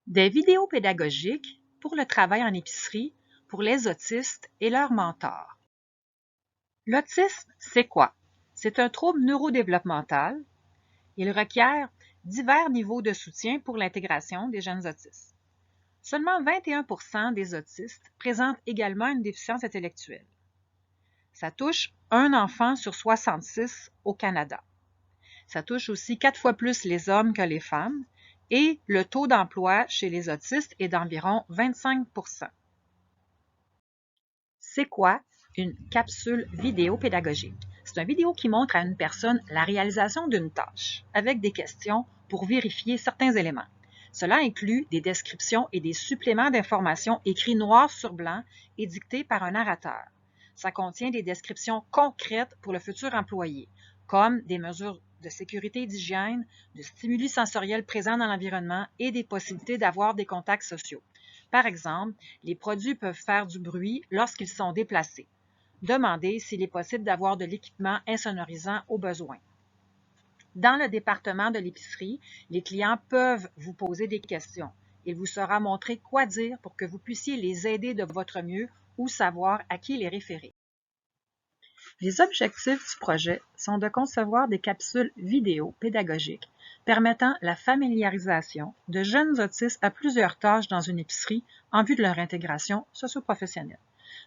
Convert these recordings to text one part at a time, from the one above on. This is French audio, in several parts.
Des vidéos pédagogiques pour le travail en épicerie pour les autistes et leurs mentors. L'autisme, c'est quoi? C'est un trouble neurodéveloppemental. Il requiert divers niveaux de soutien pour l'intégration des jeunes autistes. Seulement 21% des autistes présentent également une déficience intellectuelle. Ça touche un enfant sur 66 au Canada. Ça touche aussi 4 fois plus les hommes que les femmes et le taux d'emploi chez les autistes est d'environ 25%. C'est quoi une capsule vidéo pédagogique? C'est une vidéo qui montre à une personne la réalisation d'une tâche avec des questions pour vérifier certains éléments. Cela inclut des descriptions et des suppléments d'informations écrits noir sur blanc et dictés par un narrateur. Ça contient des descriptions concrètes pour le futur employé, comme des mesures de sécurité et d'hygiène, de stimuli sensoriels présents dans l'environnement et des possibilités d'avoir des contacts sociaux. Par exemple, les produits peuvent faire du bruit lorsqu'ils sont déplacés. Demandez s'il est possible d'avoir de l'équipement insonorisant au besoin. Dans le département de l'épicerie, les clients peuvent vous poser des questions. Il vous sera montré quoi dire pour que vous puissiez les aider de votre mieux ou savoir à qui les référer. Les objectifs du projet sont de concevoir des capsules vidéo pédagogiques permettant la familiarisation de jeunes autistes à plusieurs tâches dans une épicerie en vue de leur intégration socio-professionnelle.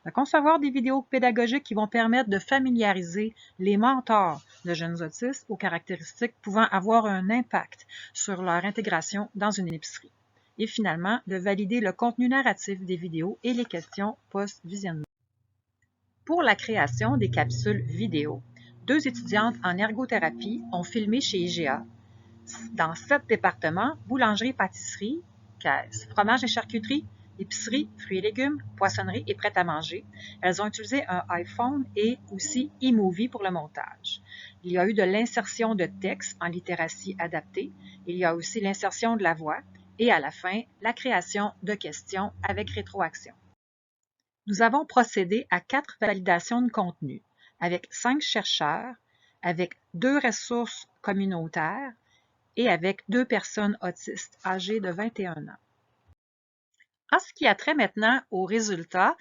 De concevoir des vidéos pédagogiques qui vont permettre de familiariser les mentors de jeunes autistes aux caractéristiques pouvant avoir un impact sur leur intégration dans une épicerie. Et finalement, de valider le contenu narratif des vidéos et les questions post-visionnement. Pour la création des capsules vidéo, 2 étudiantes en ergothérapie ont filmé chez IGA dans 7 départements, boulangerie-pâtisserie, caisse, fromage et charcuterie, épicerie, fruits et légumes, poissonnerie et prêt-à-manger. Elles ont utilisé un iPhone et aussi eMovie pour le montage. Il y a eu de l'insertion de texte en littératie adaptée. Il y a aussi l'insertion de la voix et à la fin, la création de questions avec rétroaction. Nous avons procédé à 4 validations de contenu avec 5 chercheurs, avec 2 ressources communautaires et avec 2 personnes autistes âgées de 21 ans. En ce qui a trait maintenant aux résultats,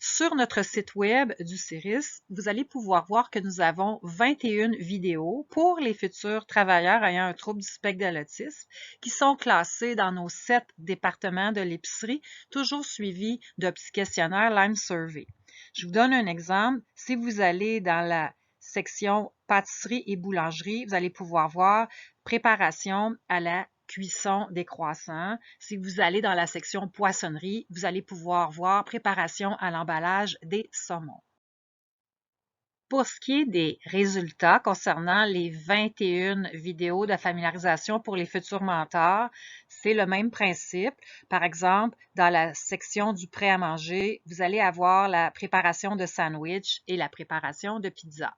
sur notre site web du CIRIS, vous allez pouvoir voir que nous avons 21 vidéos pour les futurs travailleurs ayant un trouble du spectre de l'autisme qui sont classées dans nos 7 départements de l'épicerie, toujours suivis d'un petit questionnaire Lime Survey. Je vous donne un exemple. Si vous allez dans la section pâtisserie et boulangerie, vous allez pouvoir voir préparation à la cuisson des croissants. Si vous allez dans la section poissonnerie, vous allez pouvoir voir préparation à l'emballage des saumons. Pour ce qui est des résultats concernant les 21 vidéos de familiarisation pour les futurs mentors, c'est le même principe. Par exemple, dans la section du prêt à manger, vous allez avoir la préparation de sandwich et la préparation de pizza.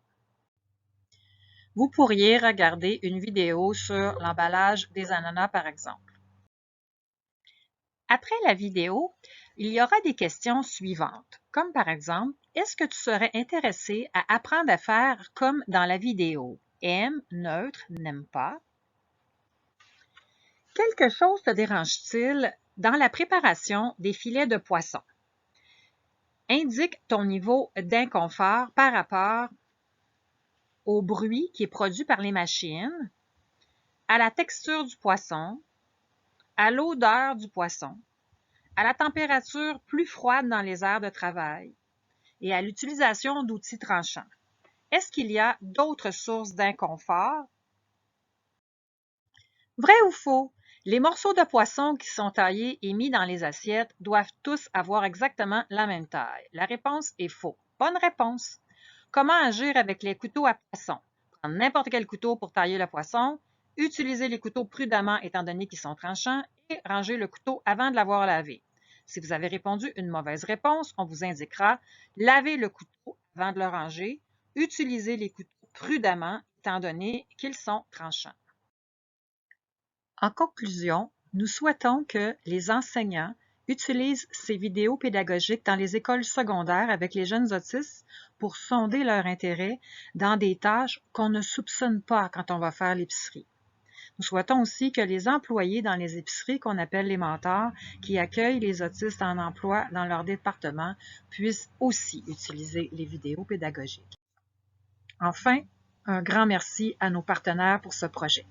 Vous pourriez regarder une vidéo sur l'emballage des ananas, par exemple. Après la vidéo, il y aura des questions suivantes, comme par exemple, est-ce que tu serais intéressé à apprendre à faire comme dans la vidéo? Aime, neutre, n'aime pas. Quelque chose te dérange-t-il dans la préparation des filets de poisson? Indique ton niveau d'inconfort par rapport au bruit qui est produit par les machines, à la texture du poisson, à l'odeur du poisson, à la température plus froide dans les aires de travail et à l'utilisation d'outils tranchants. Est-ce qu'il y a d'autres sources d'inconfort? Vrai ou faux? Les morceaux de poisson qui sont taillés et mis dans les assiettes doivent tous avoir exactement la même taille. La réponse est faux. Bonne réponse. Comment agir avec les couteaux à poisson? Prendre n'importe quel couteau pour tailler le poisson, utiliser les couteaux prudemment étant donné qu'ils sont tranchants et ranger le couteau avant de l'avoir lavé. Si vous avez répondu une mauvaise réponse, on vous indiquera lavez le couteau avant de le ranger, utilisez les couteaux prudemment étant donné qu'ils sont tranchants. En conclusion, nous souhaitons que les enseignants utilisent ces vidéos pédagogiques dans les écoles secondaires avec les jeunes autistes pour sonder leur intérêt dans des tâches qu'on ne soupçonne pas quand on va faire l'épicerie. Nous souhaitons aussi que les employés dans les épiceries qu'on appelle les mentors, qui accueillent les autistes en emploi dans leur département, puissent aussi utiliser les vidéos pédagogiques. Enfin, un grand merci à nos partenaires pour ce projet.